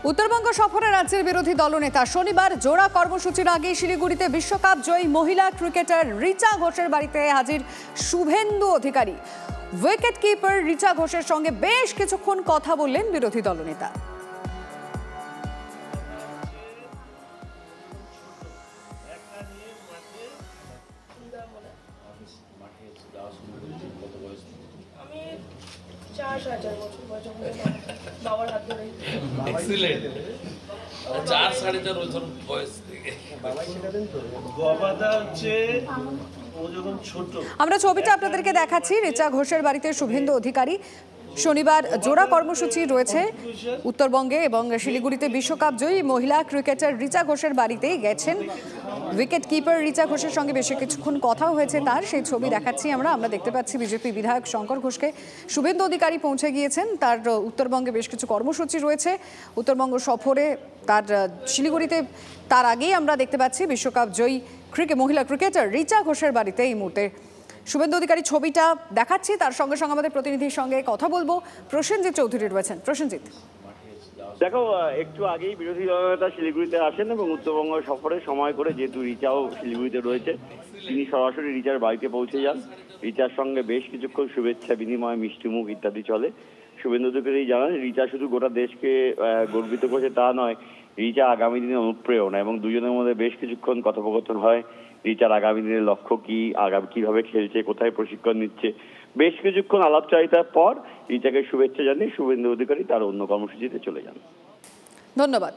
উত্তরবঙ্গ সফরে রাজ্যের বিরোধী দলনেতা শনিবার জোড়া কর্মসূচির আগে শিলিগুড়িতে বিশ্বকাপ জয়ী মহিলা ক্রিকেটার রিচা ঘোষের বাড়িতে হাজির শুভেন্দু অধিকারী। উইকেট কিপার রিচা ঘোষের সঙ্গে বেশ কিছুক্ষণ কথা বললেন বিরোধী দলনেতা। আমরা ছবিটা আপনাদেরকে দেখাচ্ছি। রিচা ঘোষের বাড়িতে শুভেন্দু অধিকারী। শনিবার জোড়া কর্মসূচি রয়েছে উত্তরবঙ্গে এবং শিলিগুড়িতে বিশ্বকাপ জয়ী মহিলা ক্রিকেটার রিচা ঘোষের বাড়িতেই গেছেন উইকেট কিপার রিচা ঘোষের সঙ্গে বেশ কিছুক্ষণ কথা হয়েছে তার, সেই ছবি দেখাচ্ছি আমরা দেখতে পাচ্ছি বিজেপি বিধায়ক শঙ্কর ঘোষকে শুভেন্দু অধিকারী পৌঁছে গিয়েছেন। তার উত্তরবঙ্গে বেশ কিছু কর্মসূচি রয়েছে উত্তরবঙ্গ সফরে, তার শিলিগুড়িতে তার আগেই আমরা দেখতে পাচ্ছি বিশ্বকাপ জয়ী মহিলা ক্রিকেটার রিচা ঘোষের বাড়িতে এই মুহূর্তে শুভেন্দু অধিকারী ছবিটা দেখাচ্ছি। তার সঙ্গে সঙ্গে আমাদের প্রতিনিধির সঙ্গে কথা বলবো। প্রসেনজিৎ চৌধুরী রয়েছেন। প্রসেনজিৎ, দেখো, একটু আগেই বিরোধী দলনেতা শিলিগুড়িতে আসেন এবং উত্তরবঙ্গ সফরে সময় করে, যেহেতু রিচাও শিলিগুড়িতে রয়েছে, তিনি সরাসরি রিচার বাড়িতে পৌঁছে যান। রিচার সঙ্গে বেশ কিছুক্ষণ শুভেচ্ছা বিনিময়, মিষ্টিমুখ ইত্যাদি চলে। শুভেন্দু অধিকারী জানান, রিচা শুধু গোটা দেশকে গর্বিত করেছে তা নয়, রিচা আগামী দিনে অনুপ্রেরণা, এবং দুজনের মধ্যে বেশ কিছুক্ষণ কথোপকথন হয়। রিচার আগামী দিনের লক্ষ্য কি, আগামী কিভাবে খেলছে, কোথায় প্রশিক্ষণ নিচ্ছে, বেশ কিছুক্ষণ আলাপচারিতার পর রিচাকে শুভেচ্ছা জানিয়ে শুভেন্দু অধিকারী তার অন্য কর্মসূচিতে চলে যান। ধন্যবাদ।